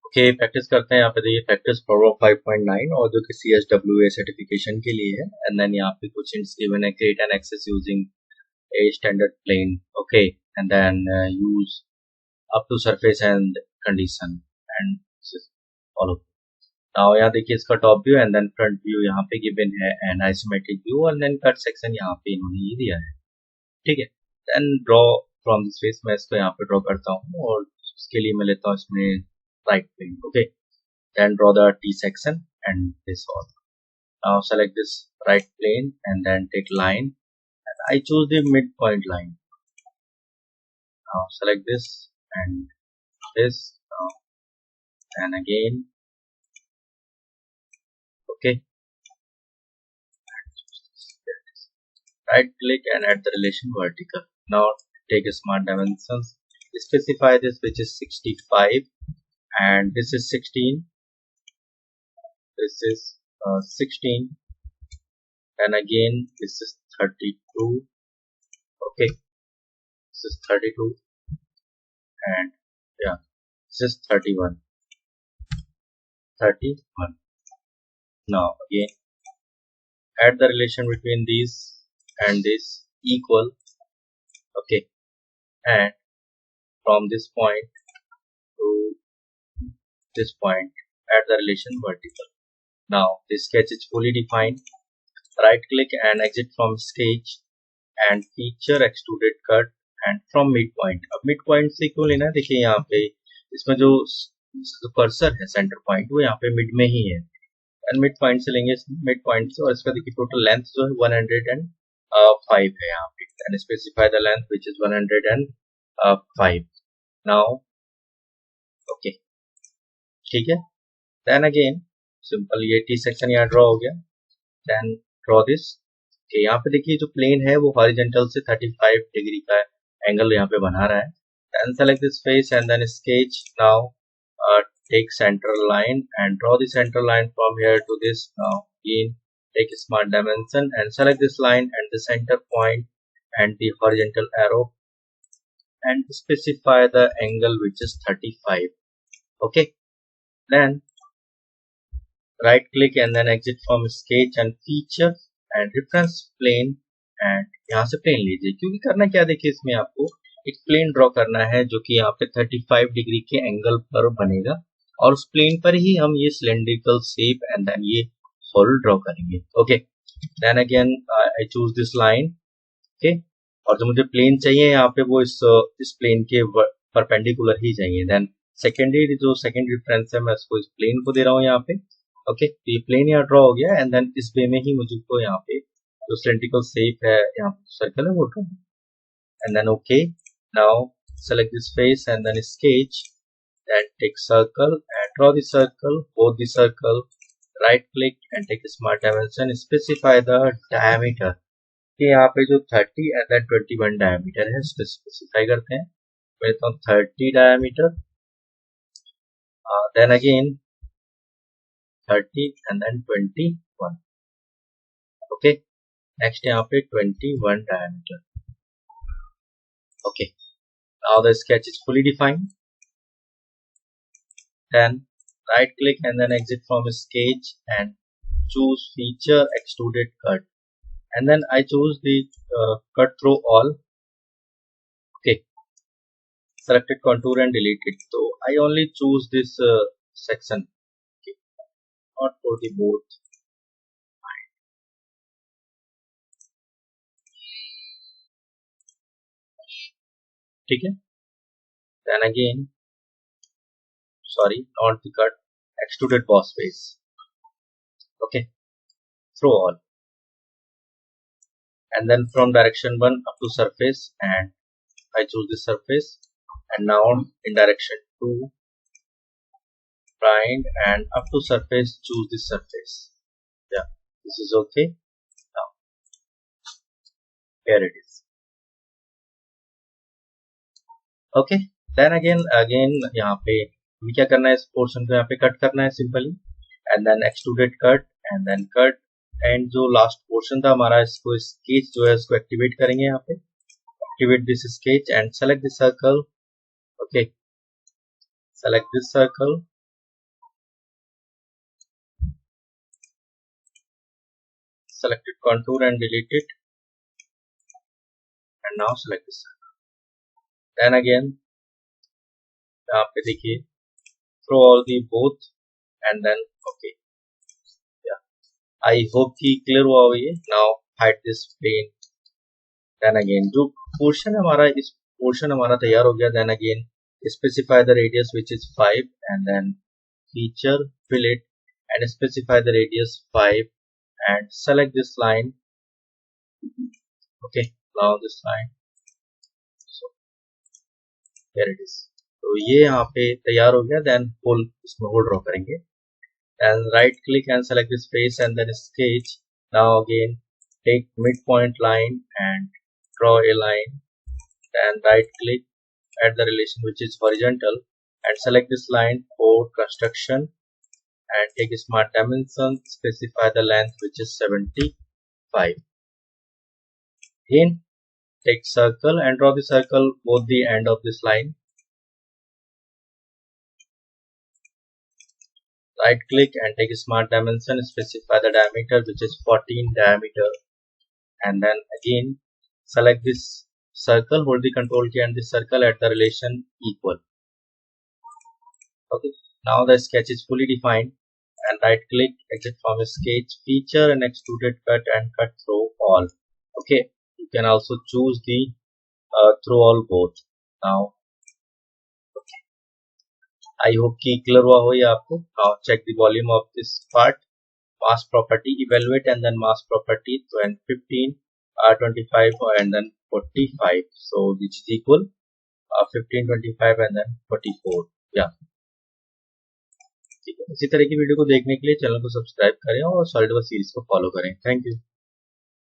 Okay practice करते हैं। यहाँ पे देखिए प्रैक्टिस प्रॉब्लम 5.9 और जो कि CSWA सर्टिफिकेशन के लिए है। एंड देन यहाँ पे कुछ hints given है, create an access using a standard plane, okay, and then use up to surface and condition and follow. now यहाँ देखिए इसका top view and then front view यहाँ पे गिवन है एंड आइसोमेट्रिक व्यू और then cut section यहाँ पे इन्होंने ये दिया है। ठीक है, then draw from this face, मैं इसको यहाँ पे ड्रॉ करता हूँ और इसके लिए मैं लेता हूँ इसमें right plane. Okay, then draw the T section and this all. Now select this right plane and then take line and I choose the midpoint line. Now select this and this now, and again, okay, right click and add the relation vertical. Now take a smart dimensions, specify this which is 65 and this is 16, this is 16 and again this is 32. Okay, this is 32 and yeah, this is 31. Now again add the relation between these and this equal. Okay, and from this point to this point add the relation vertical. Now this sketch is fully defined. Right click and exit from sketch and feature extruded cut and from midpoint. अब midpoint से क्यों लेना है, देखिए यहाँ पे इसमें जो कर्सर है सेंटर पॉइंट वो यहाँ पे मिड में ही है एंड मिड पॉइंट से लेंगे मिड पॉइंट से और इसका देखिए टोटल लेंथ जो है 105 है यहाँ पे and specify the length which is 105. Now okay ठीक है, देन अगेन सिंपल ये टी सेक्शन यहाँ ड्रॉ हो गया. Then draw this. ओके, यहाँ पे देखिए जो प्लेन है वो हॉरिजॉन्टल से 35 डिग्री का एंगल यहाँ पे बना रहा है. Then select this face and then sketch. Now take center line and draw the center line from here to this. Now again take a smart dimension and select this line and the center point and the horizontal arrow and specify the angle which is 35. Okay, then right click and then exit from sketch and feature and reference plane and यहाँ से plane लीजिए क्योंकि करना क्या, देखिए इसमें आपको एक प्लेन ड्रॉ करना है जो कि यहाँ पे 35 डिग्री के एंगल पर बनेगा और उस प्लेन पर ही हम ये सिलेंड्रिकल शेप एंड देन ये होल ड्रॉ करेंगे. Okay, then again I choose this line. Okay, और जो मुझे प्लेन चाहिए यहाँ पे वो इस प्लेन के परपेंडिकुलर ही चाहिए. देन सेकेंडरी जो सेकेंड रेफरेंस है मैं इसको इस प्लेन को दे रहा हूँ यहाँ पे. ओके, तो ये प्लेन यहाँ ड्रॉ हो गया एंड देन इस वे में ही मुझे को यहाँ पे जो सिलेंड्रिकल शेप है यहाँ सर्कल है वो draw. And then okay, now select this face and then sketch. Then take circle and draw the circle, both the circle, right click and take a smart dimension, specify the diameter. कि यहाँ पे जो 30 and then 21 diameter है इसको specify करते हैं. मैं लेता हूँ 30 diameter, then again 30 and then 21. Okay, next यहाँ पे 21 diameter. Okay, now the sketch is fully defined. Then right click and then exit from sketch and choose feature extruded cut and then I choose the cut through all. Okay, selected contour and delete it, so I only choose this section. Okay, not for the both. ठीक है, then again sorry, not the cut, extruded boss face. Okay, through all and then from direction 1 up to surface and I choose the surface and now in direction 2 blind and up to surface choose the surface. Yeah, this is okay. Now here it is. Okay, then again यहाँ पे हमें क्या करना है, इस portion को यहाँ पे कट करना है simply and then extruded cut and then cut and जो लास्ट पोर्शन था हमारा इसको स्केच जो है इसको एक्टिवेट करेंगे. यहाँ पे activate this sketch and select this circle. Okay, select this circle selected contour and delete it, and now select this circle. Then again यहाँ पे देखिए throw all the both and then okay. Yeah, I hope कि clear हुआ हो ये. Now hide this plane. Then again जो portion हमारा इस portion हमारा तैयार हो गया. Then again specify the radius which is 5 and then feature fillet and specify the radius 5 and select this line. Okay, now this line. So here it is. तो ये यहाँ पे तैयार हो गया. Then full इसमें होल ड्रॉ करेंगे. Then right click and select this face and then sketch. Now again take midpoint line and draw a line. Then right click, add the relation which is horizontal and select this line for construction and take a smart dimension, specify the length which is 75. Again take circle and draw the circle both the end of this line. Right click and take a smart dimension, specify the diameter which is 14 diameter, and then again select this circle, hold the control key and the circle at the relation equal. Okay, now the sketch is fully defined, and right click, exit from sketch, feature and extruded cut and cut through all. Okay, you can also choose the through all both. Now I hope कि clear हुआ हो ये आपको. Now check the volume of this part. Mass property, evaluate and then mass property. So and 15, 25 and then 45. So which is equal 15, 25 and then 44. Yeah. ठीक है. इसी तरह की वीडियो को देखने के लिए चैनल को सब्सक्राइब करें और सॉलिडवर्क्स सीरीज को फॉलो करें. Thank you.